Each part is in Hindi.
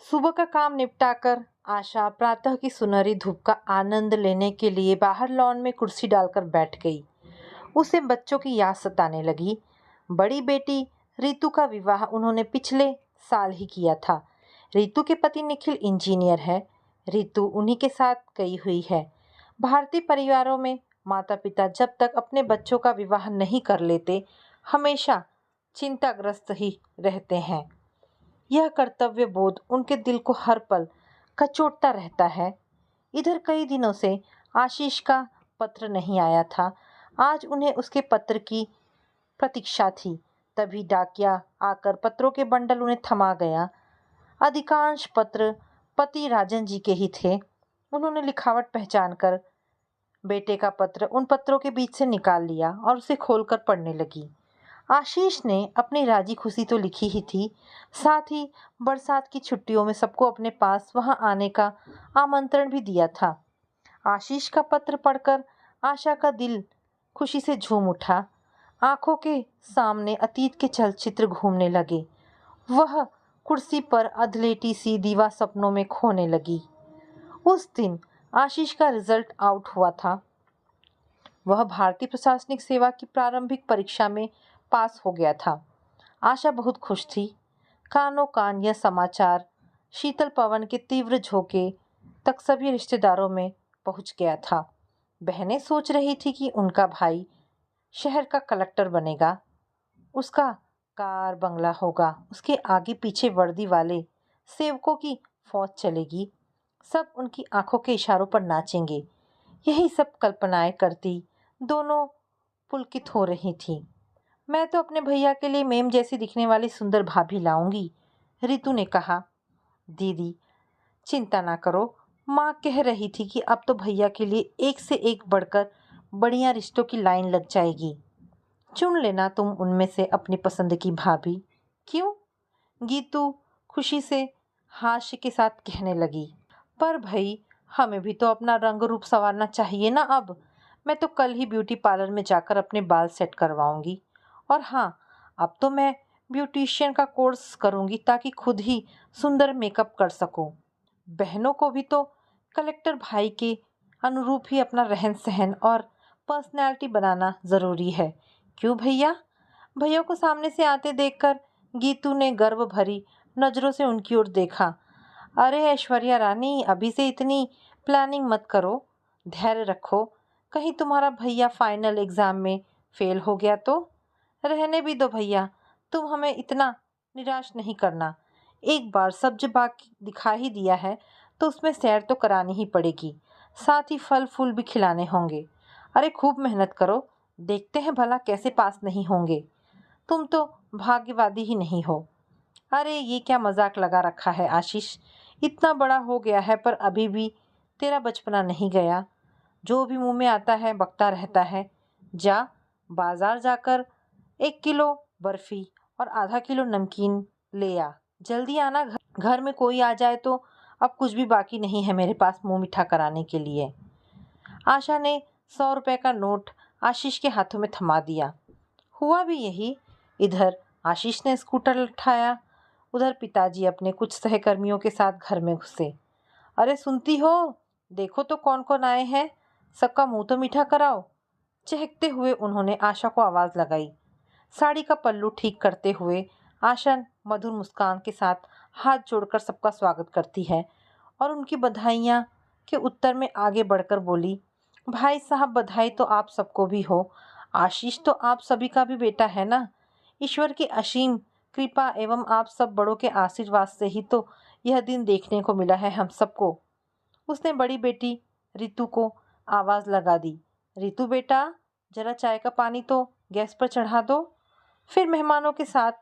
सुबह का काम निपटाकर आशा प्रातः की सुनहरी धूप का आनंद लेने के लिए बाहर लॉन में कुर्सी डालकर बैठ गई। उसे बच्चों की याद सताने लगी। बड़ी बेटी रितु का विवाह उन्होंने पिछले साल ही किया था। रितु के पति निखिल इंजीनियर है। रितु उन्हीं के साथ गई हुई है। भारतीय परिवारों में माता पिता जब तक अपने बच्चों का विवाह नहीं कर लेते, हमेशा चिंताग्रस्त ही रहते हैं। यह कर्तव्य बोध उनके दिल को हर पल कचोटता रहता है। इधर कई दिनों से आशीष का पत्र नहीं आया था। आज उन्हें उसके पत्र की प्रतीक्षा थी। तभी डाकिया आकर पत्रों के बंडल उन्हें थमा गया। अधिकांश पत्र पति राजन जी के ही थे। उन्होंने लिखावट पहचान कर बेटे का पत्र उन पत्रों के बीच से निकाल लिया और उसे खोलकर पढ़ने लगी। आशीष ने अपनी राजी खुशी तो लिखी ही थी, साथ ही बरसात की छुट्टियों में सबको अपने पास वहां आने का आमंत्रण भी दिया था। आशीष का पत्र पढ़कर आशा का दिल खुशी से झूम उठा। आंखों के सामने अतीत के चलचित्र घूमने लगे। वह कुर्सी पर अधलेटी सी दीवा सपनों में खोने लगी। उस दिन आशीष का रिजल्ट आउट हुआ था। वह भारतीय प्रशासनिक सेवा की प्रारंभिक परीक्षा में पास हो गया था। आशा बहुत खुश थी। कानों कान यह समाचार शीतल पवन के तीव्र झोंके तक सभी रिश्तेदारों में पहुंच गया था। बहनें सोच रही थी कि उनका भाई शहर का कलेक्टर बनेगा। उसका कार बंगला होगा। उसके आगे पीछे वर्दी वाले सेवकों की फौज चलेगी। सब उनकी आंखों के इशारों पर नाचेंगे। यही सब कल्पनाएं करती दोनों पुलकित हो रही थी। मैं तो अपने भैया के लिए मेम जैसी दिखने वाली सुंदर भाभी लाऊंगी, रितु ने कहा। दीदी चिंता ना करो, माँ कह रही थी कि अब तो भैया के लिए एक से एक बढ़कर बढ़िया रिश्तों की लाइन लग जाएगी। चुन लेना तुम उनमें से अपनी पसंद की भाभी। क्यों? गीतू खुशी से हास्य के साथ कहने लगी। पर भाई, हमें भी तो अपना रंग रूप संवारना चाहिए ना। अब मैं तो कल ही ब्यूटी पार्लर में जाकर अपने बाल सेट करवाऊंगी। और हाँ, अब तो मैं ब्यूटिशियन का कोर्स करूंगी ताकि खुद ही सुंदर मेकअप कर सकूं। बहनों को भी तो कलेक्टर भाई के अनुरूप ही अपना रहन सहन और पर्सनैलिटी बनाना ज़रूरी है। क्यों भैया? भैया को सामने से आते देखकर गीतू ने गर्व भरी नज़रों से उनकी ओर देखा। अरे ऐश्वर्या रानी, अभी से इतनी प्लानिंग मत करो। धैर्य रखो। कहीं तुम्हारा भैया फाइनल एग्ज़ाम में फेल हो गया तो? रहने भी दो भैया, तुम हमें इतना निराश नहीं करना। एक बार सब जब बाकी दिखा ही दिया है तो उसमें सैर तो करानी ही पड़ेगी। साथ ही फल फूल भी खिलाने होंगे। अरे खूब मेहनत करो, देखते हैं भला कैसे पास नहीं होंगे। तुम तो भाग्यवादी ही नहीं हो। अरे ये क्या मजाक लगा रखा है आशीष? इतना बड़ा हो गया है पर अभी भी तेरा बचपना नहीं गया। जो भी मुंह में आता है बकता रहता है। जा बाजार जाकर 1 किलो बर्फी और आधा किलो नमकीन ले आ। जल्दी आना, घर में कोई आ जाए तो अब कुछ भी बाकी नहीं है मेरे पास मुंह मीठा कराने के लिए। आशा ने 100 रुपए का नोट आशीष के हाथों में थमा दिया। हुआ भी यही। इधर आशीष ने स्कूटर उठाया, उधर पिताजी अपने कुछ सहकर्मियों के साथ घर में घुसे। अरे सुनती हो, देखो तो कौन कौन आए हैं, सबका मुंह तो मीठा कराओ। चहकते हुए उन्होंने आशा को आवाज़ लगाई। साड़ी का पल्लू ठीक करते हुए आशा मधुर मुस्कान के साथ हाथ जोड़कर सबका स्वागत करती है और उनकी बधाइयाँ के उत्तर में आगे बढ़कर बोली, भाई साहब बधाई तो आप सबको भी हो। आशीष तो आप सभी का भी बेटा है ना। ईश्वर की असीम कृपा एवं आप सब बड़ों के आशीर्वाद से ही तो यह दिन देखने को मिला है हम सबको। उसने बड़ी बेटी रितु को आवाज़ लगा दी। रितु बेटा, जरा चाय का पानी तो गैस पर चढ़ा दो। फिर मेहमानों के साथ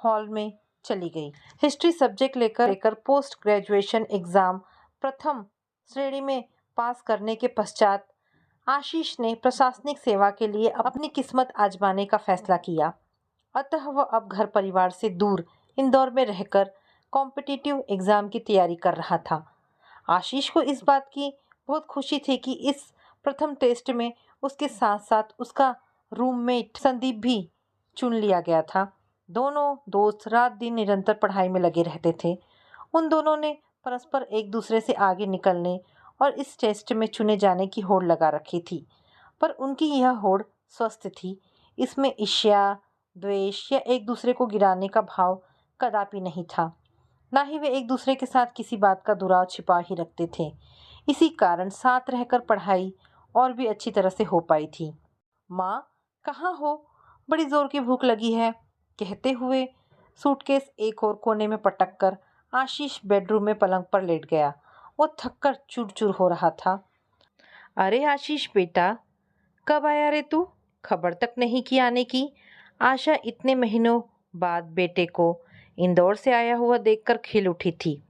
हॉल में चली गई। हिस्ट्री सब्जेक्ट लेकर पोस्ट ग्रेजुएशन एग्ज़ाम प्रथम श्रेणी में पास करने के पश्चात आशीष ने प्रशासनिक सेवा के लिए अपनी किस्मत आजमाने का फैसला किया। अतः वह अब घर परिवार से दूर इंदौर में रहकर कॉम्पिटिटिव एग्ज़ाम की तैयारी कर रहा था। आशीष को इस बात की बहुत खुशी थी कि इस प्रथम टेस्ट में उसके साथ साथ उसका रूममेट संदीप भी चुन लिया गया था। दोनों दोस्त रात दिन निरंतर पढ़ाई में लगे रहते थे। उन दोनों ने परस्पर एक दूसरे से आगे निकलने और इस टेस्ट में चुने जाने की होड़ लगा रखी थी। पर उनकी यह होड़ स्वस्थ थी। इसमें ईर्ष्या, द्वेष या एक दूसरे को गिराने का भाव कदापि नहीं था। ना ही वे एक दूसरे के साथ किसी बात का दुराव छिपा ही रखते थे। इसी कारण साथ रहकर पढ़ाई और भी अच्छी तरह से हो पाई थी। माँ, कहाँ हो? बड़ी जोर की भूख लगी है, कहते हुए सूटकेस एक और कोने में पटक कर आशीष बेडरूम में पलंग पर लेट गया। वो थककर चूर-चूर हो रहा था। अरे आशीष बेटा, कब आया रे तू? खबर तक नहीं की आने की। आशा इतने महीनों बाद बेटे को इंदौर से आया हुआ देखकर खिल उठी थी।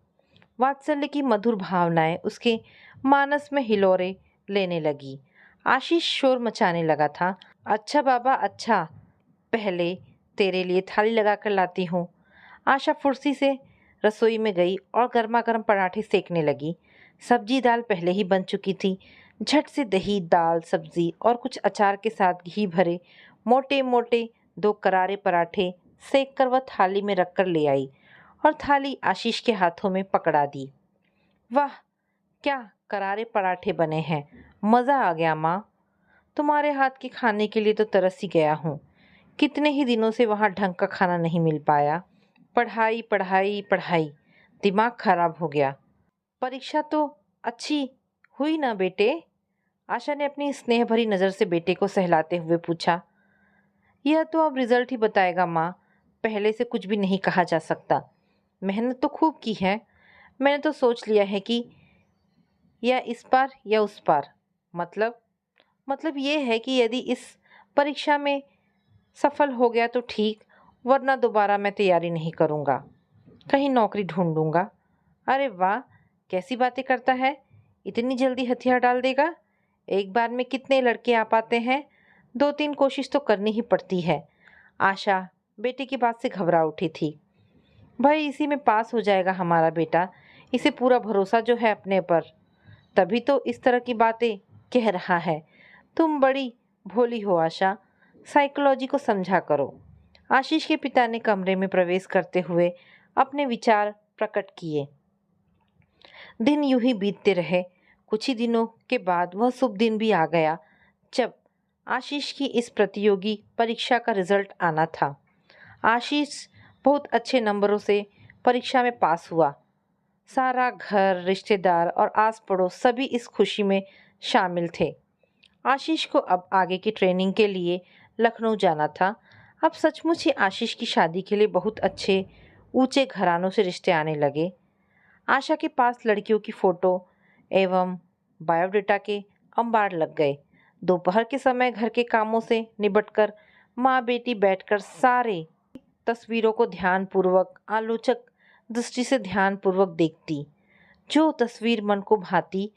वात्सल्य की मधुर भावनाएं उसके मानस में हिलोरे लेने लगी। आशीष शोर मचाने लगा था। अच्छा बाबा अच्छा, पहले तेरे लिए थाली लगा कर लाती हूँ। आशा फुर्ती से रसोई में गई और गर्मा गर्म पराठे सेकने लगी। सब्जी दाल पहले ही बन चुकी थी। झट से दही, दाल, सब्जी और कुछ अचार के साथ घी भरे मोटे मोटे 2 करारे पराठे सेक कर वह थाली में रखकर ले आई और थाली आशीष के हाथों में पकड़ा दी। वाह, क्या करारे पराठे बने हैं, मज़ा आ गया माँ। तुम्हारे हाथ के खाने के लिए तो तरस ही गया हूँ। कितने ही दिनों से वहाँ ढंग का खाना नहीं मिल पाया। पढ़ाई पढ़ाई पढ़ाई, दिमाग खराब हो गया। परीक्षा तो अच्छी हुई ना बेटे? आशा ने अपनी स्नेह भरी नज़र से बेटे को सहलाते हुए पूछा। यह तो अब रिजल्ट ही बताएगा माँ, पहले से कुछ भी नहीं कहा जा सकता। मेहनत तो खूब की है। मैंने तो सोच लिया है कि या इस पार या उस पार। मतलब ये है कि यदि इस परीक्षा में सफल हो गया तो ठीक, वरना दोबारा मैं तैयारी नहीं करूँगा, कहीं नौकरी ढूंढूंगा। अरे वाह, कैसी बातें करता है, इतनी जल्दी हथियार डाल देगा। एक बार में कितने लड़के आ पाते हैं, 2-3 कोशिश तो करनी ही पड़ती है। आशा बेटे की बात से घबरा उठी थी। भाई इसी में पास हो जाएगा हमारा बेटा, इसे पूरा भरोसा जो है अपने पर, तभी तो इस तरह की बातें कह रहा है। तुम बड़ी भोली हो आशा, साइकोलॉजी को समझा करो। आशीष के पिता ने कमरे में प्रवेश करते हुए अपने विचार प्रकट किए। दिन यूं ही बीतते रहे। कुछ ही दिनों के बाद वह शुभ दिन भी आ गया जब आशीष की इस प्रतियोगी परीक्षा का रिजल्ट आना था। आशीष बहुत अच्छे नंबरों से परीक्षा में पास हुआ। सारा घर, रिश्तेदार और आस पड़ोस सभी इस खुशी में शामिल थे। आशीष को अब आगे की ट्रेनिंग के लिए लखनऊ जाना था। अब सचमुच ही आशीष की शादी के लिए बहुत अच्छे ऊंचे घरानों से रिश्ते आने लगे। आशा के पास लड़कियों की फोटो एवं बायोडेटा के अंबार लग गए। दोपहर के समय घर के कामों से निबटकर माँ बेटी बैठकर सारे तस्वीरों को ध्यानपूर्वक, आलोचक दृष्टि से ध्यानपूर्वक देखती। जो तस्वीर मन को भाती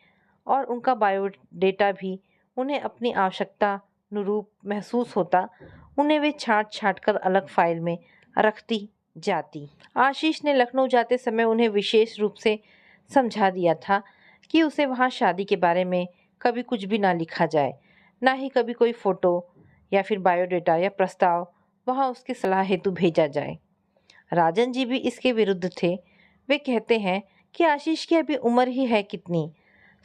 और उनका बायोडेटा भी उन्हें अपनी आवश्यकता अनुरूप महसूस होता, उन्हें वे छांट छांट कर अलग फाइल में रखती जाती। आशीष ने लखनऊ जाते समय उन्हें विशेष रूप से समझा दिया था कि उसे वहाँ शादी के बारे में कभी कुछ भी ना लिखा जाए, ना ही कभी कोई फोटो या फिर बायोडेटा या प्रस्ताव वहाँ उसकी सलाह हेतु भेजा जाए। राजन जी भी इसके विरुद्ध थे। वे कहते हैं कि आशीष की अभी उम्र ही है कितनी,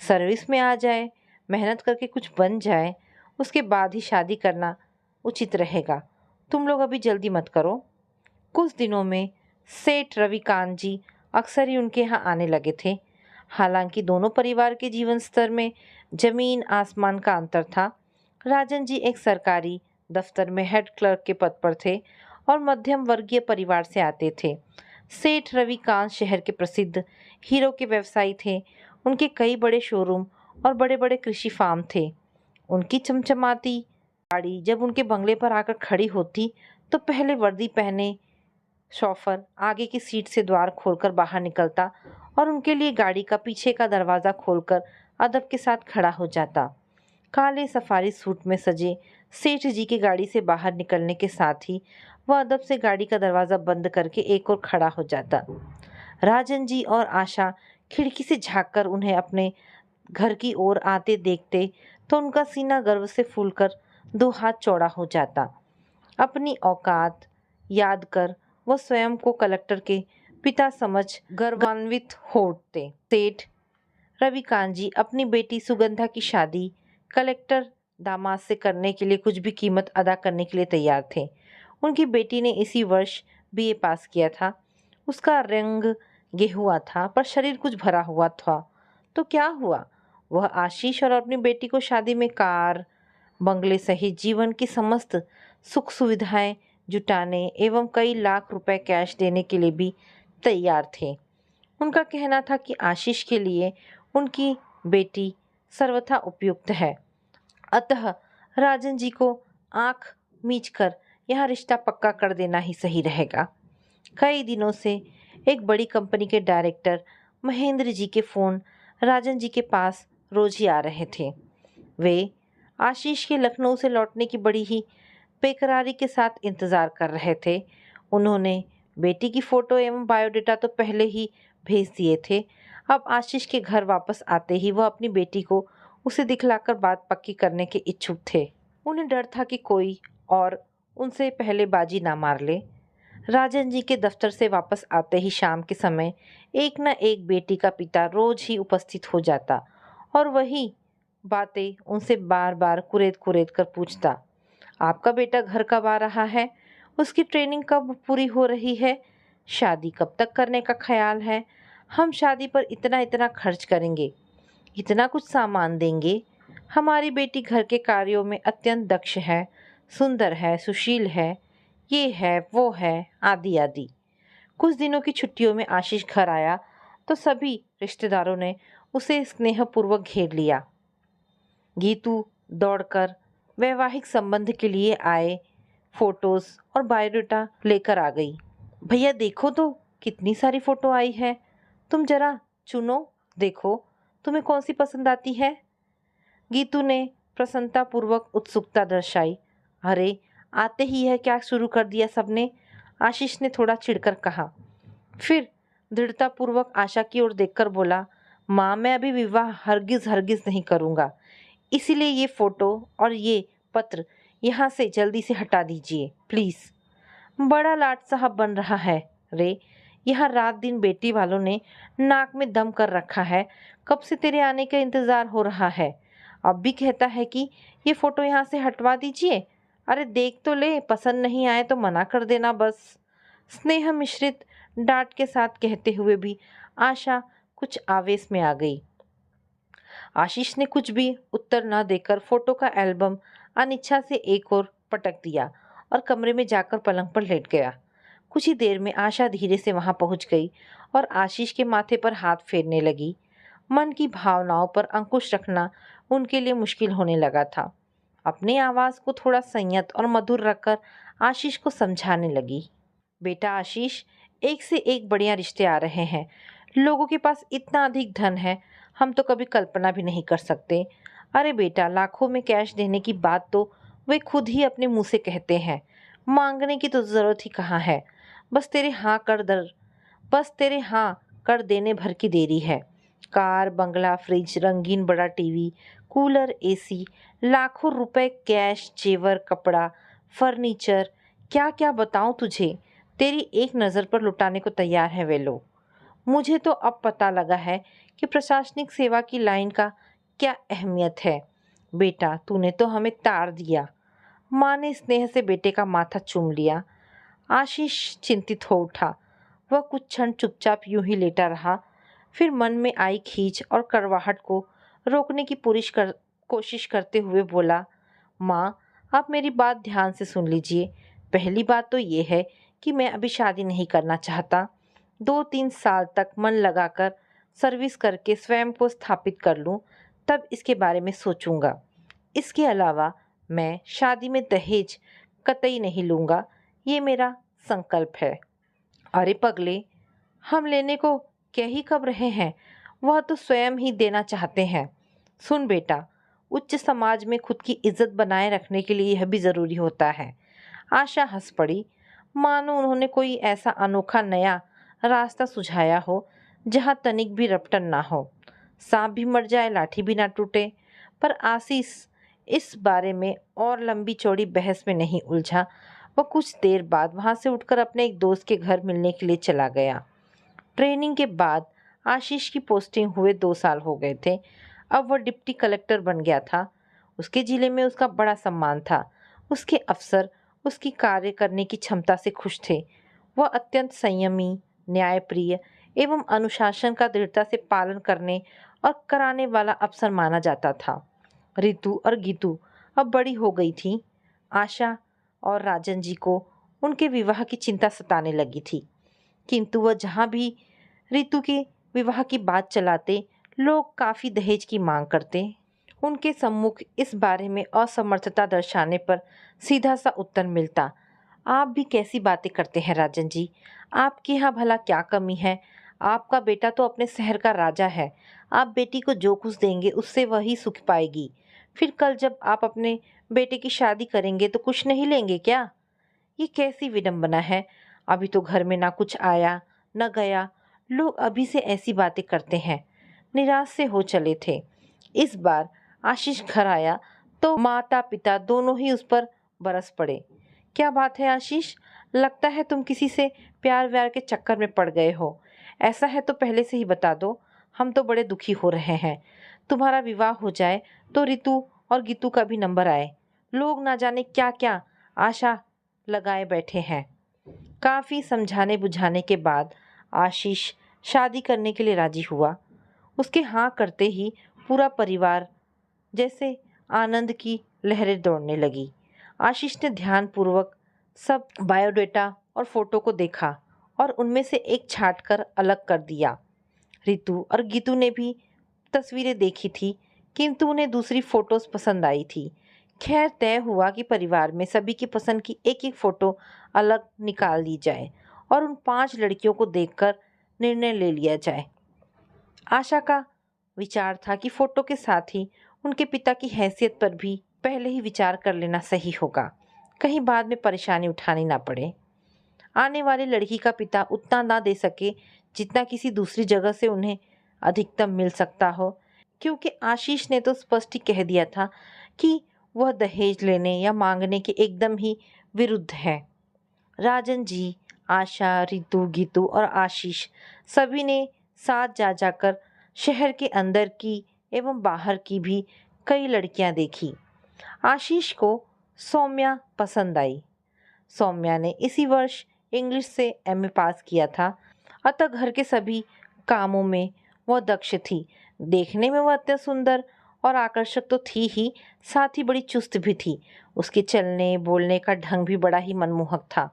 सर्विस में आ जाए, मेहनत करके कुछ बन जाए, उसके बाद ही शादी करना उचित रहेगा। तुम लोग अभी जल्दी मत करो। कुछ दिनों में सेठ रविकांत जी अक्सर ही उनके यहाँ आने लगे थे। हालांकि दोनों परिवार के जीवन स्तर में जमीन आसमान का अंतर था। राजन जी एक सरकारी दफ्तर में हेड क्लर्क के पद पर थे और मध्यम वर्गीय परिवार से आते थे। सेठ रविकांत शहर के प्रसिद्ध हीरो के व्यवसायी थे। उनके कई बड़े शोरूम और बड़े बड़े कृषि फार्म थे। उनकी चमचमाती गाड़ी जब उनके बंगले पर आकर खड़ी होती तो पहले वर्दी पहने शॉफर आगे की सीट से द्वार खोलकर बाहर निकलता और उनके लिए गाड़ी का पीछे का दरवाज़ा खोलकर अदब के साथ खड़ा हो जाता। काले सफारी सूट में सजे सेठ जी की गाड़ी से बाहर निकलने के साथ ही वह अदब से गाड़ी का दरवाज़ा बंद करके एक और खड़ा हो जाता। राजन जी और आशा खिड़की से झांककर उन्हें अपने घर की ओर आते देखते तो उनका सीना गर्व से फूलकर 2 हाथ चौड़ा हो जाता। अपनी औकात याद कर वह स्वयं को कलेक्टर के पिता समझ गर्वान्वित हो उठते। सेठ रविकांत जी अपनी बेटी सुगंधा की शादी कलेक्टर दामाद से करने के लिए कुछ भी कीमत अदा करने के लिए तैयार थे। उनकी बेटी ने इसी वर्ष बीए पास किया था। उसका रंग गेहुआ था पर शरीर कुछ भरा हुआ था। तो क्या हुआ, वह आशीष और अपनी बेटी को शादी में कार बंगले सहित जीवन की समस्त सुख सुविधाएं जुटाने एवं कई लाख रुपए कैश देने के लिए भी तैयार थे। उनका कहना था कि आशीष के लिए उनकी बेटी सर्वथा उपयुक्त है, अतः राजन जी को आंख मीचकर यह रिश्ता पक्का कर देना ही सही रहेगा। कई दिनों से एक बड़ी कंपनी के डायरेक्टर महेंद्र जी के फोन राजन जी के पास रोज ही आ रहे थे। वे आशीष के लखनऊ से लौटने की बड़ी ही बेकरारी के साथ इंतजार कर रहे थे। उन्होंने बेटी की फोटो एवं बायोडेटा तो पहले ही भेज दिए थे। अब आशीष के घर वापस आते ही वह अपनी बेटी को उसे दिखलाकर बात पक्की करने के इच्छुक थे। उन्हें डर था कि कोई और उनसे पहले बाजी ना मार ले। राजन जी के दफ्तर से वापस आते ही शाम के समय एक न एक बेटी का पिता रोज ही उपस्थित हो जाता और वही बातें उनसे बार बार कुरेद कुरेद कर पूछता। आपका बेटा घर कब आ रहा है? उसकी ट्रेनिंग कब पूरी हो रही है? शादी कब तक करने का ख्याल है? हम शादी पर इतना इतना खर्च करेंगे, इतना कुछ सामान देंगे। हमारी बेटी घर के कार्यों में अत्यंत दक्ष है, सुंदर है, सुशील है, ये है वो है, आदि आदि। कुछ दिनों की छुट्टियों में आशीष घर आया तो सभी रिश्तेदारों ने उसे स्नेहपूर्वक घेर लिया। गीतू दौड़कर वैवाहिक संबंध के लिए आए फोटोज और बायोडाटा लेकर आ गई। भैया देखो तो कितनी सारी फोटो आई है, तुम जरा चुनो, देखो तुम्हें कौन सी पसंद आती है। गीतू ने प्रसन्नतापूर्वक उत्सुकता दर्शाई। अरे आते ही यह क्या शुरू कर दिया सबने, आशीष ने थोड़ा चिढ़कर कहा। फिर दृढ़तापूर्वक आशा की ओर देखकर बोला, माँ मैं अभी विवाह हरगिज हरगिज नहीं करूँगा, इसीलिए ये फोटो और ये पत्र यहाँ से जल्दी से हटा दीजिए प्लीज़। बड़ा लाट साहब बन रहा है रे, यहाँ रात दिन बेटी वालों ने नाक में दम कर रखा है, कब से तेरे आने का इंतज़ार हो रहा है, अब भी कहता है कि ये फ़ोटो यहाँ से हटवा दीजिए। अरे देख तो ले, पसंद नहीं आए तो मना कर देना बस। स्नेह मिश्रित डांट के साथ कहते हुए भी आशा कुछ आवेश में आ गई। आशीष ने कुछ भी उत्तर न देकर फोटो का एल्बम अनिच्छा से एक और पटक दिया और कमरे में जाकर पलंग पर लेट गया। कुछ ही देर में आशा धीरे से वहां पहुंच गई और आशीष के माथे पर हाथ फेरने लगी। मन की भावनाओं पर अंकुश रखना उनके लिए मुश्किल होने लगा था। अपनी आवाज़ को थोड़ा संयत और मधुर रखकर आशीष को समझाने लगी। बेटा आशीष, एक से एक बढ़िया रिश्ते आ रहे हैं, लोगों के पास इतना अधिक धन है, हम तो कभी कल्पना भी नहीं कर सकते। अरे बेटा, लाखों में कैश देने की बात तो वे खुद ही अपने मुंह से कहते हैं, मांगने की तो ज़रूरत ही कहाँ है। बस तेरे हाँ कर देने भर की देरी है। कार, बंगला, फ्रिज, रंगीन बड़ा टीवी, कूलर, एसी, लाखों रुपए कैश, जेवर, कपड़ा, फर्नीचर, क्या क्या बताऊं तुझे, तेरी एक नज़र पर लुटाने को तैयार है वे लोग। मुझे तो अब पता लगा है कि प्रशासनिक सेवा की लाइन का क्या अहमियत है। बेटा तूने तो हमें तार दिया। माँ ने स्नेह से बेटे का माथा चूम लिया। आशीष चिंतित हो उठा। वह कुछ क्षण चुपचाप यूं ही लेटा रहा, फिर मन में आई खींच और कड़वाहट को रोकने की कोशिश करते हुए बोला, माँ आप मेरी बात ध्यान से सुन लीजिए। पहली बात तो ये है कि मैं अभी शादी नहीं करना चाहता। 2-3 साल तक मन लगाकर सर्विस करके स्वयं को स्थापित कर लूँ, तब इसके बारे में सोचूंगा। इसके अलावा मैं शादी में दहेज कतई नहीं लूँगा, ये मेरा संकल्प है। अरे पगले, हम लेने को कह ही कब रहे हैं, वह तो स्वयं ही देना चाहते हैं। सुन बेटा, उच्च समाज में खुद की इज्जत बनाए रखने के लिए यह भी ज़रूरी होता है। आशा हंस पड़ी, मानो उन्होंने कोई ऐसा अनोखा नया रास्ता सुझाया हो जहाँ तनिक भी रपटन ना हो। सांप भी मर जाए, लाठी भी ना टूटे। पर आशीष इस बारे में और लंबी चौड़ी बहस में नहीं उलझा। वह कुछ देर बाद वहाँ से उठकर अपने एक दोस्त के घर मिलने के लिए चला गया। ट्रेनिंग के बाद आशीष की पोस्टिंग हुए 2 साल हो गए थे। अब वह डिप्टी कलेक्टर बन गया था। उसके जिले में उसका बड़ा सम्मान था। उसके अफसर उसकी कार्य करने की क्षमता से खुश थे। वह अत्यंत संयमी, न्यायप्रिय एवं अनुशासन का दृढ़ता से पालन करने और कराने वाला अफसर माना जाता था। रितु और गीतू अब बड़ी हो गई थी। आशा और राजन जी को उनके विवाह की चिंता सताने लगी थी, किंतु वह जहाँ भी रितु के विवाह की बात चलाते, लोग काफी दहेज की मांग करते। उनके सम्मुख इस बारे में असमर्थता दर्शाने पर सीधा सा उत्तर मिलता, आप भी कैसी बातें करते हैं राजन जी, आपके यहाँ भला क्या कमी है? आपका बेटा तो अपने शहर का राजा है। आप बेटी को जो कुछ देंगे उससे वही सुख पाएगी। फिर कल जब आप अपने बेटे की शादी करेंगे तो कुछ नहीं लेंगे क्या? ये कैसी विडंबना है? अभी तो घर में ना कुछ आया न गया, लोग अभी से ऐसी बातें करते हैं। निराश से हो चले थे। इस बार आशीष घर आया तो माता पिता दोनों ही उस पर बरस पड़े। क्या बात है आशीष, लगता है तुम किसी से प्यार व्यार के चक्कर में पड़ गए हो। ऐसा है तो पहले से ही बता दो, हम तो बड़े दुखी हो रहे हैं। तुम्हारा विवाह हो जाए तो रितु और गीतू का भी नंबर आए। लोग ना जाने क्या क्या आशा लगाए बैठे हैं। काफी समझाने बुझाने के बाद आशीष शादी करने के लिए राजी हुआ। उसके हाँ करते ही पूरा परिवार जैसे आनंद की लहरें दौड़ने लगी। आशीष ने ध्यानपूर्वक सब बायोडेटा और फोटो को देखा और उनमें से एक छांटकर अलग कर दिया। रितु और गीतू ने भी तस्वीरें देखी थी, किंतु उन्हें दूसरी फोटोज पसंद आई थी। खैर तय हुआ कि परिवार में सभी की पसंद की एक एक फोटो अलग निकाल दी जाए और उन 5 लड़कियों को देखकर निर्णय ले लिया जाए। आशा का विचार था कि फोटो के साथ ही उनके पिता की हैसियत पर भी पहले ही विचार कर लेना सही होगा, कहीं बाद में परेशानी उठानी ना पड़े। आने वाली लड़की का पिता उतना ना दे सके जितना किसी दूसरी जगह से उन्हें अधिकतम मिल सकता हो, क्योंकि आशीष ने तो स्पष्ट ही कह दिया था कि वह दहेज लेने या मांगने के एकदम ही विरुद्ध है। राजन जी, आशा, रितु, गीतू और आशीष सभी ने साथ जा जाकर शहर के अंदर की एवं बाहर की भी कई लड़कियां देखी। आशीष को सौम्या पसंद आई। सौम्या ने इसी वर्ष इंग्लिश से एमए पास किया था, अतः घर के सभी कामों में वह दक्ष थी। देखने में वह अत्यंत सुंदर और आकर्षक तो थी ही, साथ ही बड़ी चुस्त भी थी। उसके चलने बोलने का ढंग भी बड़ा ही मनमोहक था।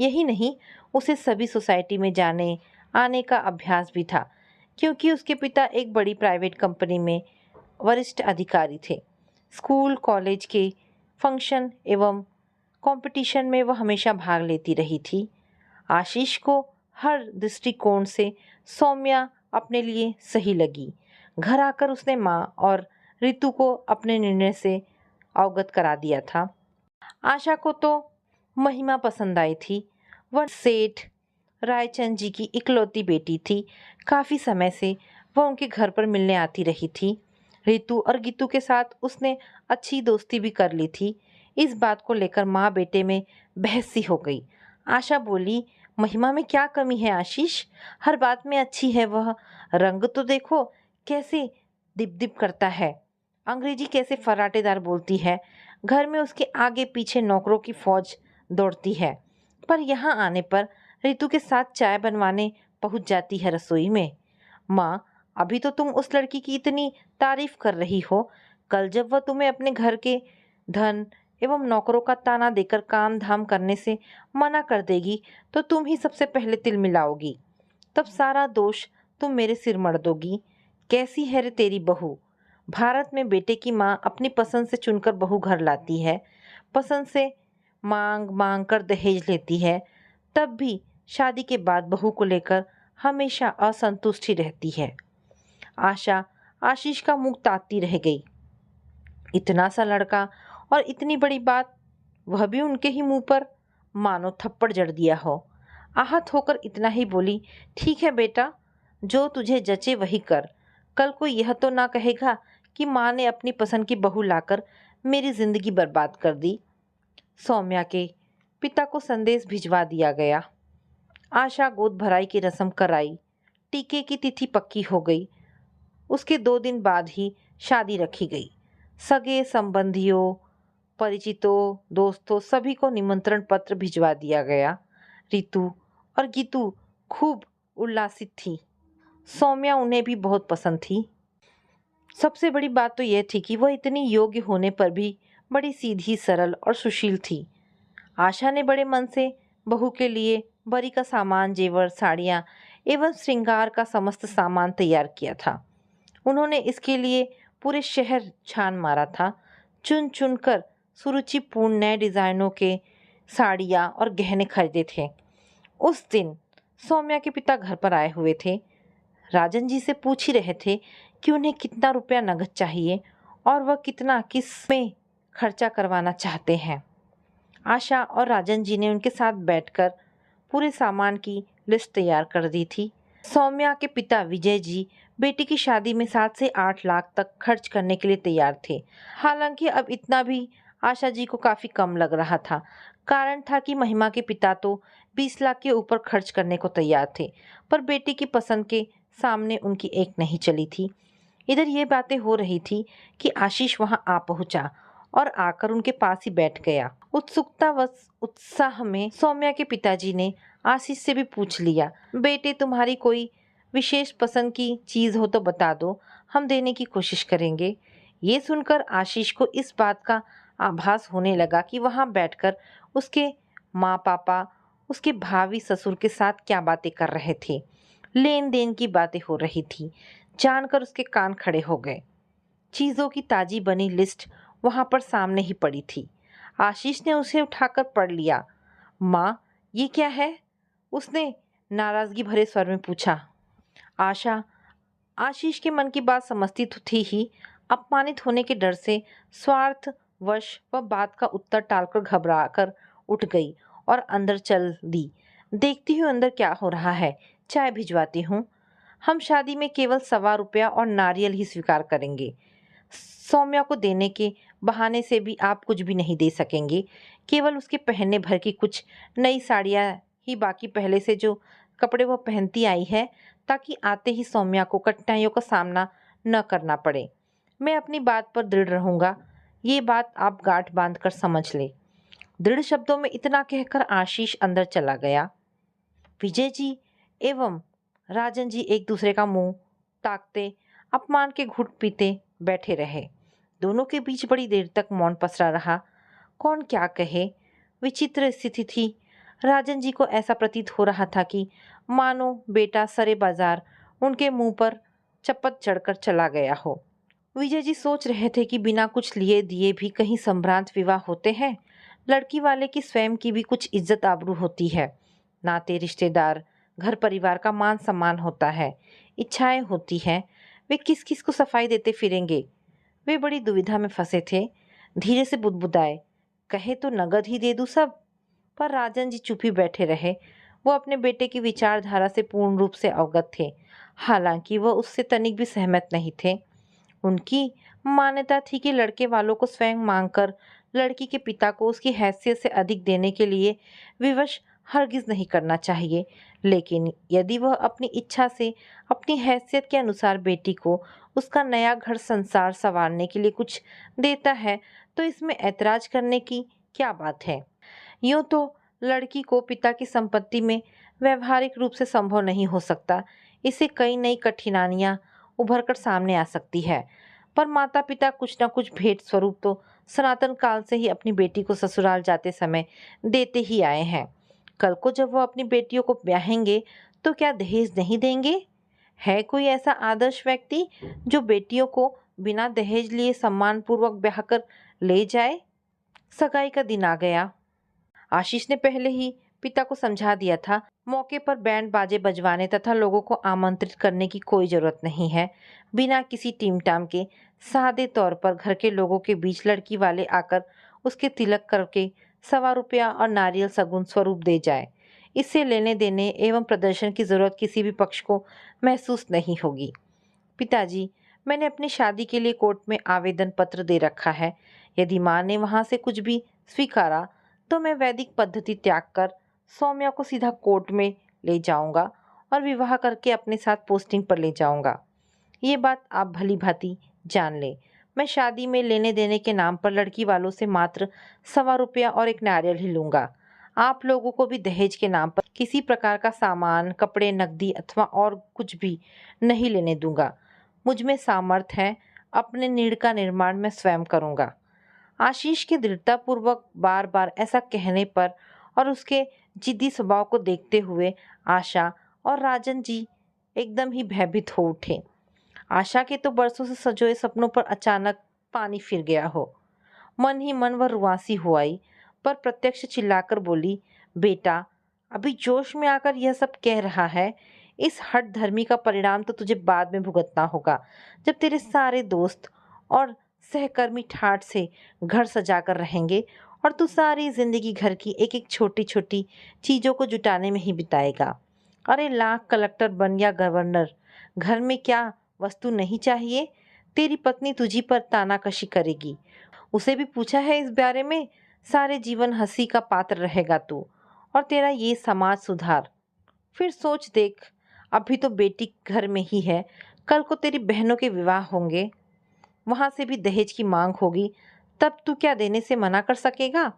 यही नहीं, उसे सभी सोसाइटी में जाने आने का अभ्यास भी था, क्योंकि उसके पिता एक बड़ी प्राइवेट कंपनी में वरिष्ठ अधिकारी थे। स्कूल कॉलेज के फंक्शन एवं कंपटीशन में वह हमेशा भाग लेती रही थी। आशीष को हर दृष्टिकोण से सौम्या अपने लिए सही लगी। घर आकर उसने माँ और रितु को अपने निर्णय से अवगत करा दिया था। आशा को तो महिमा पसंद आई थी। वह सेठ रायचंद जी की इकलौती बेटी थी। काफी समय से वह उनके घर पर मिलने आती रही थी। रितु और गीतू के साथ उसने अच्छी दोस्ती भी कर ली थी। इस बात को लेकर माँ बेटे में बहस सी हो गई। आशा बोली, महिमा में क्या कमी है आशीष, हर बात में अच्छी है वह। रंग तो देखो कैसे दिप दिप करता है, अंग्रेजी कैसे फराटेदार बोलती है। घर में उसके आगे पीछे नौकरों की फौज दौड़ती है, पर यहाँ आने पर रितु के साथ चाय बनवाने पहुंच जाती है रसोई में। माँ, अभी तो तुम उस लड़की की इतनी तारीफ कर रही हो, कल जब वह तुम्हें अपने घर के धन एवं नौकरों का ताना देकर काम धाम करने से मना कर देगी तो तुम ही सबसे पहले तिल मिलाओगी। तब सारा दोष तुम मेरे सिर मढ़ दोगी। कैसी है रे तेरी बहू। भारत में बेटे की माँ अपनी पसंद से चुनकर बहू घर लाती है, पसंद से मांग मांग कर दहेज लेती है, तब भी शादी के बाद बहू को लेकर हमेशा असंतुष्ट ही रहती है। आशा आशीष का मुंह ताकती रह गई। इतना सा लड़का और इतनी बड़ी बात, वह भी उनके ही मुंह पर मानो थप्पड़ जड़ दिया हो। आहत होकर इतना ही बोली, ठीक है बेटा, जो तुझे जचे वही कर। कल कोई यह तो ना कहेगा कि माँ ने अपनी पसंद की बहू लाकर मेरी जिंदगी बर्बाद कर दी। सौम्या के पिता को संदेश भिजवा दिया गया। आशा गोद भराई की रस्म कराई टीके की तिथि पक्की हो गई। उसके 2 दिन बाद ही शादी रखी गई। सगे संबंधियों, परिचितों, दोस्तों सभी को निमंत्रण पत्र भिजवा दिया गया। रितु और गीतू खूब उल्लासित थी। सौम्या उन्हें भी बहुत पसंद थी। सबसे बड़ी बात तो यह थी कि वह इतनी योग्य होने पर भी बड़ी सीधी, सरल और सुशील थी। आशा ने बड़े मन से बहू के लिए बरी का सामान, जेवर, साड़ियाँ एवं श्रृंगार का समस्त सामान तैयार किया था। उन्होंने इसके लिए पूरे शहर छान मारा था। चुन चुन कर सुरुचिपूर्ण नए डिजाइनों के साड़ियाँ और गहने खरीदे थे। उस दिन सौम्या के पिता घर पर आए हुए थे। राजन जी से पूछ ही रहे थे कि उन्हें कितना रुपया नगद चाहिए और वह कितना किस में खर्चा करवाना चाहते हैं। आशा और राजन जी ने उनके साथ बैठकर पूरे सामान की लिस्ट तैयार कर दी थी। सौम्या के पिता विजय जी बेटी की शादी में 7 से 8 लाख तक खर्च करने के लिए तैयार थे। हालांकि अब इतना भी आशा जी को काफ़ी कम लग रहा था। कारण था कि महिमा के पिता तो 20 लाख के ऊपर खर्च करने को तैयार थे, पर बेटी की पसंद के सामने उनकी एक नहीं चली थी। इधर ये बातें हो रही थी कि आशीष वहां आ पहुंचा और आकर उनके पास ही बैठ गया। उत्सुकता व उत्साह में सौम्या के पिताजी ने आशीष से भी पूछ लिया, बेटे तुम्हारी कोई विशेष पसंद की चीज़ हो तो बता दो, हम देने की कोशिश करेंगे। ये सुनकर आशीष को इस बात का आभास होने लगा कि वहां बैठकर उसके माँ पापा उसके भावी ससुर के साथ क्या बातें कर रहे थे। लेन देन की बातें हो रही थी। जानकर उसके कान खड़े हो गए। चीज़ों की ताजी बनी लिस्ट वहां पर सामने ही पड़ी थी। आशीष ने उसे उठाकर पढ़ लिया। माँ, ये क्या है? उसने नाराजगी भरे स्वर में पूछा। आशा आशीष के मन की बात समझती तो थी ही, अपमानित होने के डर से स्वार्थवश वह बात का उत्तर टालकर घबराकर उठ गई और अंदर चल दी। देखती हूँ अंदर क्या हो रहा है, चाय भिजवाती हूँ। हम शादी में केवल ₹1.25 और नारियल ही स्वीकार करेंगे। सौम्या को देने के बहाने से भी आप कुछ भी नहीं दे सकेंगे। केवल उसके पहनने भर की कुछ नई साड़ियाँ ही, बाकी पहले से जो कपड़े वो पहनती आई है, ताकि आते ही सौम्या को कठिनाइयों का सामना न करना पड़े। मैं अपनी बात पर दृढ़ रहूँगा, ये बात आप गांठ बांध कर समझ ले। दृढ़ शब्दों में इतना कहकर आशीष अंदर चला गया। विजय जी एवं राजन जी एक दूसरे का मुंह ताकते, अपमान के घुट पीते बैठे रहे। दोनों के बीच बड़ी देर तक मौन पसरा रहा। कौन क्या कहे, विचित्र स्थिति थी। राजन जी को ऐसा प्रतीत हो रहा था कि मानो बेटा सरे बाजार उनके मुंह पर चपत चढ़कर चला गया हो। विजय जी सोच रहे थे कि बिना कुछ लिए दिए भी कहीं संभ्रांत विवाह होते हैं। लड़की वाले की स्वयं की भी कुछ इज्जत आबरू होती है। नाते रिश्तेदार, घर परिवार का मान सम्मान होता है, इच्छाएं होती हैं। वे किस किस को सफाई देते फिरेंगे। वे बड़ी दुविधा में फंसे थे। धीरे से बुदबुदाए, कहे तो नगद ही दे दूं सब। पर राजन जी चुप ही बैठे रहे। वो अपने बेटे की विचारधारा से पूर्ण रूप से अवगत थे। हालांकि वह उससे तनिक भी सहमत नहीं थे। उनकी मान्यता थी कि लड़के वालों को स्वयं मांगकर लड़की के पिता को उसकी हैसियत से अधिक देने के लिए विवश हरगिज नहीं करना चाहिए। लेकिन यदि वह अपनी इच्छा से अपनी हैसियत के अनुसार बेटी को उसका नया घर संसार संवारने के लिए कुछ देता है, तो इसमें ऐतराज करने की क्या बात है। यूं तो लड़की को पिता की संपत्ति में व्यवहारिक रूप से संभव नहीं हो सकता। इसे कई नई कठिनाइयां उभर कर सामने आ सकती है। पर माता पिता कुछ न कुछ भेंट स्वरूप तो सनातन काल से ही अपनी बेटी को ससुराल जाते समय देते ही आए हैं। कल को जब वह अपनी बेटियों को ब्याहेंगे तो क्या दहेज नहीं देंगे? है कोई ऐसा आदर्श व्यक्ति जो बेटियों को बिना दहेज लिए सम्मानपूर्वक ब्याह कर ले जाए? सगाई का दिन आ गया। आशीष ने पहले ही पिता को समझा दिया था, मौके पर बैंड बाजे बजवाने तथा लोगों को आमंत्रित करने की कोई जरूरत नहीं है। बिना किसी टीमटाम के सादे तौर पर घर के लोगों के बीच लड़की वाले आकर उसके तिलक करके ₹1.25 और नारियल सगुन स्वरूप दे जाए। इससे लेने देने एवं प्रदर्शन की जरूरत किसी भी पक्ष को महसूस नहीं होगी। पिताजी, मैंने अपनी शादी के लिए कोर्ट में आवेदन पत्र दे रखा है। यदि माँ ने वहाँ से कुछ भी स्वीकारा तो मैं वैदिक पद्धति त्याग कर सौम्या को सीधा कोर्ट में ले जाऊंगा और विवाह करके अपने साथ पोस्टिंग पर ले जाऊंगा। ये बात आप भली भांति जान ले। मैं शादी में लेने देने के नाम पर लड़की वालों से मात्र ₹1.25 और एक नारियल ही लूंगा। आप लोगों को भी दहेज के नाम पर किसी प्रकार का सामान, कपड़े, नकदी अथवा और कुछ भी नहीं लेने दूंगा। मुझ में सामर्थ्य है, अपने नीड़ का निर्माण मैं स्वयं करूंगा। आशीष के दृढ़तापूर्वक बार बार ऐसा कहने पर और उसके जिद्दी स्वभाव को देखते हुए आशा और राजन जी एकदम ही भयभीत हो उठे। आशा के तो बरसों से सजोए सपनों पर अचानक पानी फिर गया हो। मन ही मन वह रुआसी हो आई, पर प्रत्यक्ष चिल्लाकर बोली, बेटा अभी जोश में आकर यह सब कह रहा है। इस हठ धर्मी का परिणाम तो तुझे बाद में भुगतना होगा, जब तेरे सारे दोस्त और सहकर्मी ठाठ से घर सजाकर रहेंगे और तू सारी जिंदगी घर की एक एक छोटी छोटी चीजों को जुटाने में ही बिताएगा। अरे लाख कलेक्टर बन या गवर्नर, घर में क्या वस्तु नहीं चाहिए? तेरी पत्नी तुझी पर तानाकशी करेगी। उसे भी पूछा है इस बारे में? सारे जीवन हंसी का पात्र रहेगा तू और तेरा ये समाज सुधार। फिर सोच देख, अभी तो बेटी घर में ही है, कल को तेरी बहनों के विवाह होंगे, वहां से भी दहेज की मांग होगी, तब तू क्या देने से मना कर सकेगा?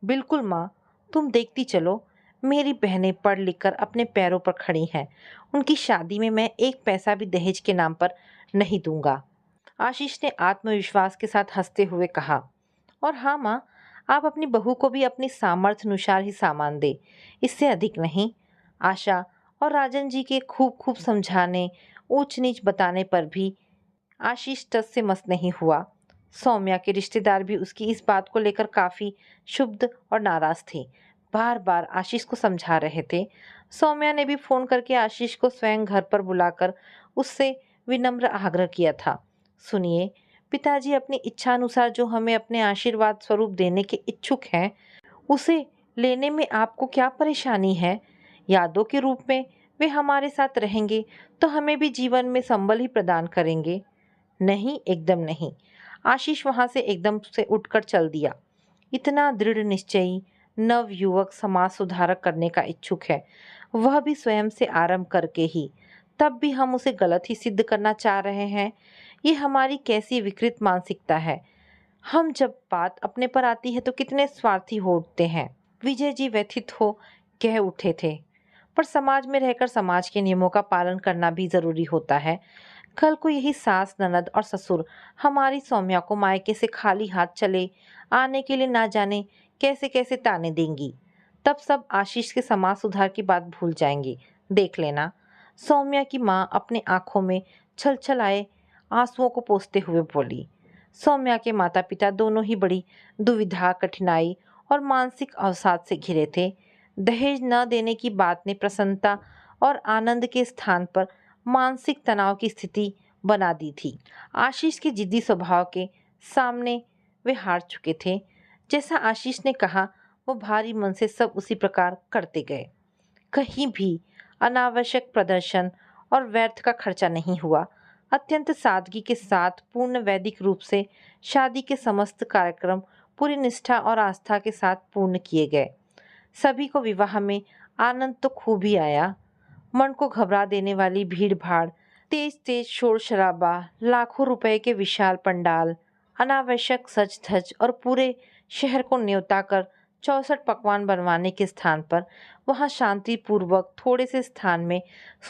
बिल्कुल माँ, तुम देखती चलो, मेरी बहनें पढ़ लिख कर अपने पैरों पर खड़ी हैं। उनकी शादी में मैं एक पैसा भी दहेज के नाम पर नहीं दूंगा। आशीष ने आत्मविश्वास के साथ हंसते हुए कहा। और हाँ माँ, आप अपनी बहू को भी अपनी सामर्थ्य अनुसार ही सामान दे, इससे अधिक नहीं। आशा और राजन जी के खूब खूब समझाने, ऊंच नीच बताने पर भी आशीष टस से मस नहीं हुआ। सौम्या के रिश्तेदार भी उसकी इस बात को लेकर काफी क्षुब्ध और नाराज थे। बार बार आशीष को समझा रहे थे। सौम्या ने भी फोन करके आशीष को स्वयं घर पर बुलाकर उससे विनम्र आग्रह किया था। सुनिए, पिताजी अपनी इच्छा अनुसार जो हमें अपने आशीर्वाद स्वरूप देने के इच्छुक हैं, उसे लेने में आपको क्या परेशानी है? यादों के रूप में वे हमारे साथ रहेंगे तो हमें भी जीवन में संबल ही प्रदान करेंगे। नहीं, एकदम नहीं। आशीष वहां से एकदम से उठकर चल दिया। इतना दृढ़ निश्चयी नव युवक समाज सुधारक करने का इच्छुक है, वह भी स्वयं से आरंभ करके ही। तब भी हम उसे गलत ही सिद्ध करना चाह रहे हैं। ये हमारी कैसी विकृत मानसिकता है। हम जब बात अपने पर आती है तो कितने स्वार्थी हो उठते हैं। विजय जी व्यथित हो कह उठे थे। पर समाज में रहकर समाज के नियमों का पालन करना भी जरूरी होता है। कल को यही सास, ननद और ससुर हमारी सौम्या को मायके से खाली हाथ चले आने के लिए ना जाने कैसे कैसे ताने देंगी। तब सब आशीष के समाज सुधार की बात भूल जाएंगी। देख लेना। सौम्या की माँ अपने आंखों में छल छल आए आंसुओं को पोंछते हुए बोली। सौम्या के माता पिता दोनों ही बड़ी दुविधा, कठिनाई और मानसिक अवसाद से घिरे थे। दहेज न देने की बात ने प्रसन्नता और आनंद के स्थान पर मानसिक तनाव की स्थिति बना दी थी। आशीष के जिद्दी स्वभाव के सामने वे हार चुके थे। जैसा आशीष ने कहा, वो भारी मन से सब उसी प्रकार करते गए। कहीं भी अनावश्यक प्रदर्शन और व्यर्थ का खर्चा नहीं हुआ। अत्यंत सादगी के साथ पूर्ण वैदिक रूप से शादी के समस्त कार्यक्रम पूरी निष्ठा और आस्था के साथ पूर्ण किए गए। सभी को विवाह में आनंद तो खूब ही आया। मन को घबरा देने वाली भीड़ भाड़, तेज तेज शोर शराबा, लाखों रुपए के विशाल पंडाल, अनावश्यक सज धज और पूरे शहर को न्योता कर 64 पकवान बनवाने के स्थान पर वहां शांतिपूर्वक थोड़े से स्थान में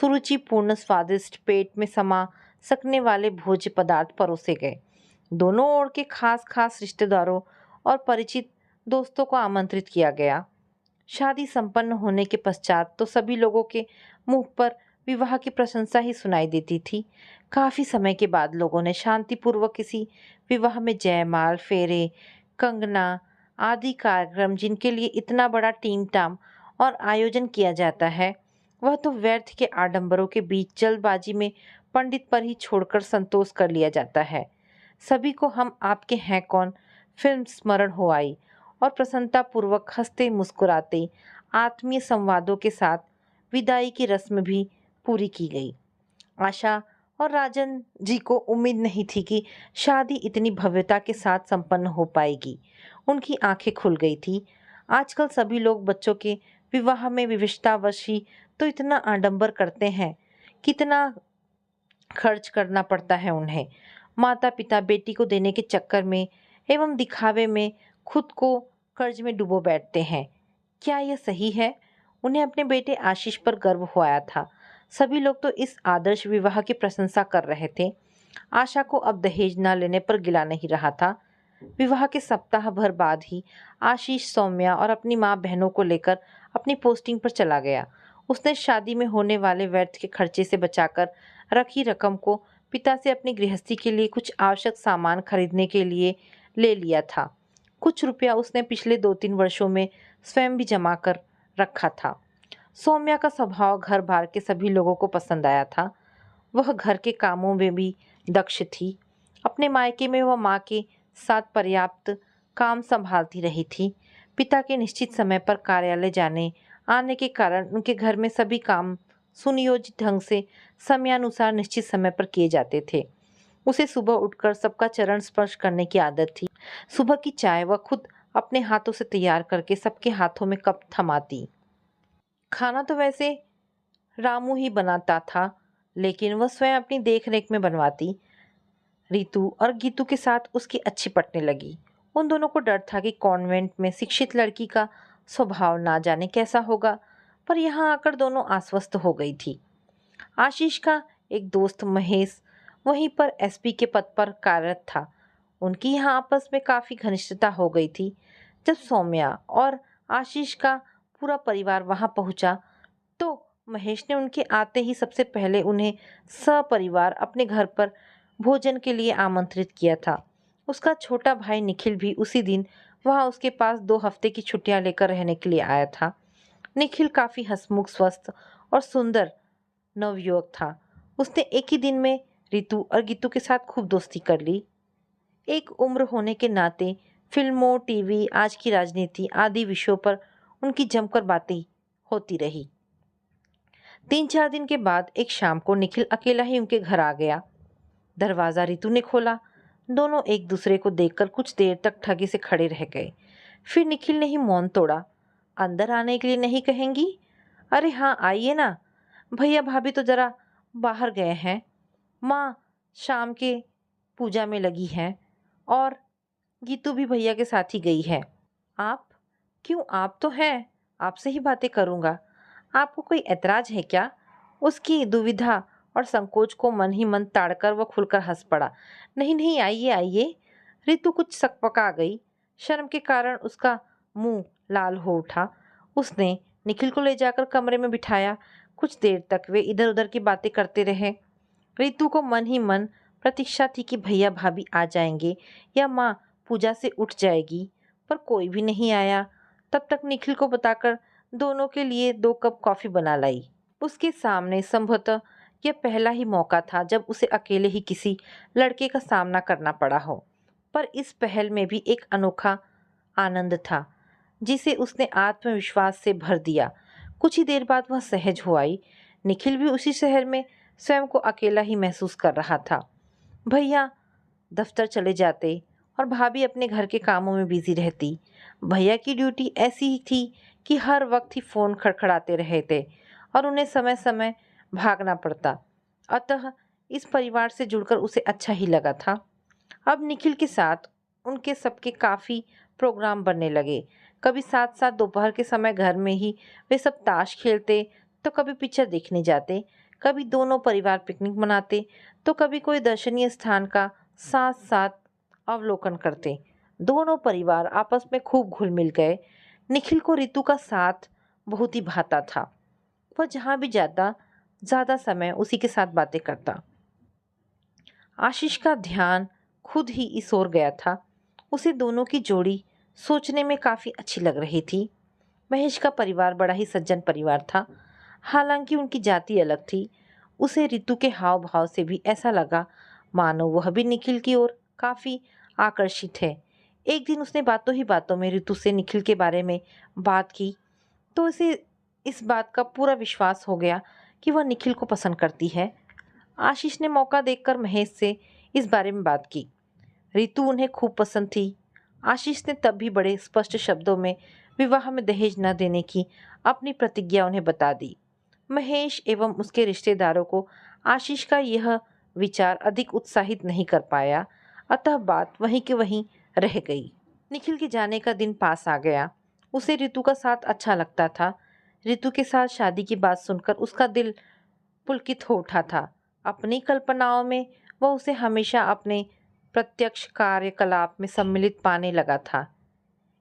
सुरुचिपूर्ण स्वादिष्ट पेट में समा सकने वाले भोज्य पदार्थ परोसे गए। दोनों ओर के खास खास रिश्तेदारों और परिचित दोस्तों को आमंत्रित किया गया। शादी संपन्न होने के पश्चात तो सभी लोगों के मुंह पर विवाह की प्रशंसा ही सुनाई देती थी। काफी समय के बाद लोगों ने शांतिपूर्वक किसी विवाह में जयमाल, फेरे, कंगना आदि कार्यक्रम जिनके लिए इतना बड़ा टीम टाम और आयोजन किया जाता है, वह तो व्यर्थ के आडंबरों के बीच जल्दबाजी में पंडित पर ही छोड़कर संतोष कर लिया जाता है। सभी को हम आपके हैं कौन फिल्म स्मरण हो आई और प्रसन्नता पूर्वक हंसते मुस्कुराते आत्मीय संवादों के साथ विदाई की रस्म भी पूरी की गई। आशा और राजन जी को उम्मीद नहीं थी कि शादी इतनी भव्यता के साथ संपन्न हो पाएगी। उनकी आंखें खुल गई थी। आजकल सभी लोग बच्चों के विवाह में विवशतावश ही तो इतना आडंबर करते हैं, कितना खर्च करना पड़ता है उन्हें। माता पिता बेटी को देने के चक्कर में एवं दिखावे में खुद को कर्ज में डुबो बैठते हैं। क्या यह सही है? उन्हें अपने बेटे आशीष पर गर्व हुआ था। सभी लोग तो इस आदर्श विवाह की प्रशंसा कर रहे थे। आशा को अब दहेज न लेने पर गिला नहीं रहा था। विवाह के सप्ताह भर बाद ही आशीष सौम्या और अपनी माँ बहनों को लेकर अपनी पोस्टिंग पर चला गया। उसने शादी में होने वाले व्यर्थ के खर्चे से बचाकर रखी रकम को पिता से अपनी गृहस्थी के लिए कुछ आवश्यक सामान खरीदने के लिए ले लिया था। कुछ रुपया उसने पिछले 2-3 वर्षों में स्वयं भी जमा कर रखा था। सौम्या का स्वभाव घर बार के सभी लोगों को पसंद आया था। वह घर के कामों में भी दक्ष थी। अपने मायके में वह माँ के साथ पर्याप्त काम संभालती रही थी। पिता के निश्चित समय पर कार्यालय जाने आने के कारण उनके घर में सभी काम सुनियोजित ढंग से समयानुसार निश्चित समय पर किए जाते थे। उसे सुबह उठकर सबका चरण स्पर्श करने की आदत थी। सुबह की चाय वह खुद अपने हाथों से तैयार करके सबके हाथों में कप थमाती। खाना तो वैसे रामू ही बनाता था, लेकिन वह स्वयं अपनी देखरेख में बनवाती। रितु और गीतू के साथ उसकी अच्छी पटने लगी। उन दोनों को डर था कि कॉन्वेंट में शिक्षित लड़की का स्वभाव ना जाने कैसा होगा, पर यहाँ आकर दोनों आश्वस्त हो गई थी। आशीष का एक दोस्त महेश वहीं पर एसपी के पद पर कार्यरत था। उनकी यहाँ आपस में काफ़ी घनिष्ठता हो गई थी। जब सौम्या और आशीष का पूरा परिवार वहाँ पहुँचा तो महेश ने उनके आते ही सबसे पहले उन्हें सपरिवार अपने घर पर भोजन के लिए आमंत्रित किया था। उसका छोटा भाई निखिल भी उसी दिन वहाँ उसके पास 2 हफ्ते की छुट्टियां लेकर रहने के लिए आया था। निखिल काफ़ी हंसमुख, स्वस्थ और सुंदर नवयुवक था। उसने एक ही दिन में रितु और गीतू के साथ खूब दोस्ती कर ली। एक उम्र होने के नाते फिल्मों, टीवी, आज की राजनीति आदि विषयों पर उनकी जमकर बातें होती रही। 3-4 दिन के बाद एक शाम को निखिल अकेला ही उनके घर आ गया। दरवाज़ा रितु ने खोला। दोनों एक दूसरे को देखकर कुछ देर तक ठगी से खड़े रह गए। फिर निखिल ने ही मौन तोड़ा। अंदर आने के लिए नहीं कहेंगी? अरे हाँ, आइए ना। भैया भाभी तो ज़रा बाहर गए हैं। माँ शाम के पूजा में लगी हैं और गीतू भी भैया के साथ ही गई है। आप? क्यों, आप तो हैं, आपसे ही बातें करूँगा। आपको कोई ऐतराज़ है क्या? उसकी दुविधा और संकोच को मन ही मन ताड़कर वह खुलकर हंस पड़ा। नहीं नहीं, आइए आइए। रितु कुछ सकपका गई। शर्म के कारण उसका मुंह लाल हो उठा। उसने निखिल को ले जाकर कमरे में बिठाया। कुछ देर तक वे इधर उधर की बातें करते रहे। रितु को मन ही मन प्रतीक्षा थी कि भैया भाभी आ जाएंगे या माँ पूजा से उठ जाएगी, पर कोई भी नहीं आया। तब तक निखिल को बताकर दोनों के लिए 2 कप कॉफ़ी बना लाई। उसके सामने संभवतः यह पहला ही मौका था जब उसे अकेले ही किसी लड़के का सामना करना पड़ा हो, पर इस पहल में भी एक अनोखा आनंद था जिसे उसने आत्मविश्वास से भर दिया। कुछ ही देर बाद वह सहज हो आई। निखिल भी उसी शहर में स्वयं को अकेला ही महसूस कर रहा था। भैया दफ्तर चले जाते और भाभी अपने घर के कामों में बिजी रहती। भैया की ड्यूटी ऐसी ही थी कि हर वक्त ही फ़ोन खड़खड़ाते रहे थे और उन्हें समय समय भागना पड़ता। अतः इस परिवार से जुड़कर उसे अच्छा ही लगा था। अब निखिल के साथ उनके सबके काफ़ी प्रोग्राम बनने लगे। कभी साथ साथ दोपहर के समय घर में ही वे सब ताश खेलते, तो कभी पिक्चर देखने जाते, कभी दोनों परिवार पिकनिक मनाते, तो कभी कोई दर्शनीय स्थान का साथ साथ अवलोकन करते। दोनों परिवार आपस में खूब घुल मिल गए। निखिल को रितु का साथ बहुत ही भाता था। वह जहाँ भी जाता ज़्यादा समय उसी के साथ बातें करता। आशीष का ध्यान खुद ही इस ओर गया था। उसे दोनों की जोड़ी सोचने में काफ़ी अच्छी लग रही थी। महेश का परिवार बड़ा ही सज्जन परिवार था। हालांकि उनकी जाति अलग थी। उसे रितु के हाव भाव से भी ऐसा लगा मानो वह भी निखिल की ओर काफ़ी आकर्षित है। एक दिन उसने बातों ही बातों में रितु से निखिल के बारे में बात की तो उसे इस बात का पूरा विश्वास हो गया कि वह निखिल को पसंद करती है। आशीष ने मौका देखकर महेश से इस बारे में बात की। रितु उन्हें खूब पसंद थी। आशीष ने तब भी बड़े स्पष्ट शब्दों में विवाह में दहेज न देने की अपनी प्रतिज्ञा उन्हें बता दी। महेश एवं उसके रिश्तेदारों को आशीष का यह विचार अधिक उत्साहित नहीं कर पाया, अतः बात वहीं के वहीं रह गई। निखिल के जाने का दिन पास आ गया। उसे ऋतु का साथ अच्छा लगता था। ऋतु के साथ शादी की बात सुनकर उसका दिल पुलकित हो उठा था। अपनी कल्पनाओं में वह उसे हमेशा अपने प्रत्यक्ष कार्यकलाप में सम्मिलित पाने लगा था।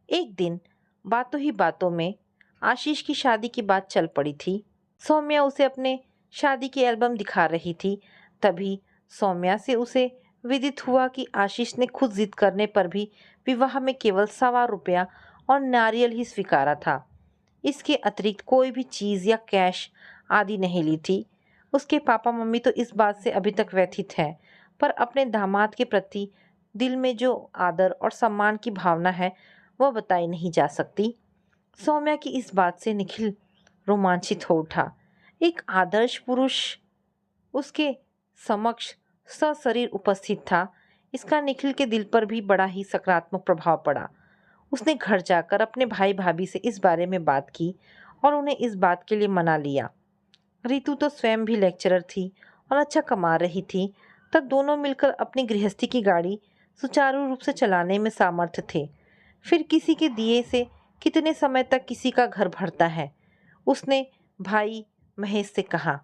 एक दिन बातों ही बातों में आशीष की शादी की बात चल पड़ी थी। सौम्या उसे अपने शादी की एल्बम दिखा रही थी। तभी सौम्या से उसे विदित हुआ कि आशीष ने खुद जिद करने पर भी विवाह में केवल ₹125 और नारियल ही स्वीकारा था। इसके अतिरिक्त कोई भी चीज़ या कैश आदि नहीं ली थी। उसके पापा मम्मी तो इस बात से अभी तक व्यथित हैं, पर अपने दामाद के प्रति दिल में जो आदर और सम्मान की भावना है वह बताई नहीं जा सकती। सौम्या की इस बात से निखिल रोमांचित हो उठा। एक आदर्श पुरुष उसके समक्ष सशरीर उपस्थित था। इसका निखिल के दिल पर भी बड़ा ही सकारात्मक प्रभाव पड़ा। उसने घर जाकर अपने भाई भाभी से इस बारे में बात की और उन्हें इस बात के लिए मना लिया। ऋतु तो स्वयं भी लेक्चरर थी और अच्छा कमा रही थी, तब दोनों मिलकर अपनी गृहस्थी की गाड़ी सुचारू रूप से चलाने में सामर्थ्य थे। फिर किसी के दिए से कितने समय तक किसी का घर भरता है, उसने भाई महेश से कहा।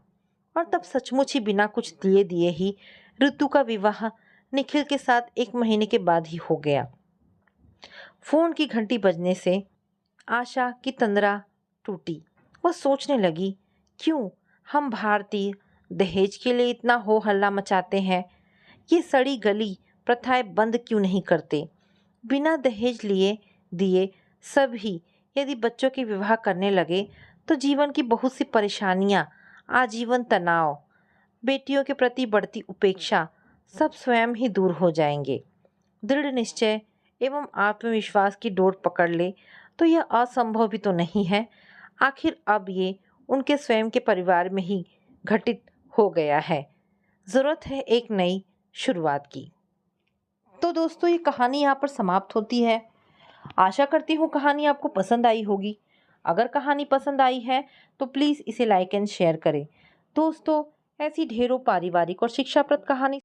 और तब सचमुच ही बिना कुछ दिए दिए ही ऋतु का विवाह निखिल के साथ 1 महीने के बाद ही हो गया। फोन की घंटी बजने से आशा की तंद्रा टूटी। वह सोचने लगी, क्यों हम भारतीय दहेज के लिए इतना हो हल्ला मचाते हैं? ये सड़ी गली प्रथाएं बंद क्यों नहीं करते? बिना दहेज लिए दिए सभी यदि बच्चों के विवाह करने लगे तो जीवन की बहुत सी परेशानियां, आजीवन तनाव, बेटियों के प्रति बढ़ती उपेक्षा सब स्वयं ही दूर हो जाएंगे। दृढ़ निश्चय एवं आत्मविश्वास की डोर पकड़ ले तो यह असंभव भी तो नहीं है। आखिर अब ये उनके स्वयं के परिवार में ही घटित हो गया है। ज़रूरत है एक नई शुरुआत की। तो दोस्तों, ये कहानी यहाँ पर समाप्त होती है। आशा करती हूँ कहानी आपको पसंद आई होगी। अगर कहानी पसंद आई है तो प्लीज़ इसे लाइक एंड शेयर करें। दोस्तों, ऐसी ढेरों पारिवारिक और शिक्षाप्रद कहानी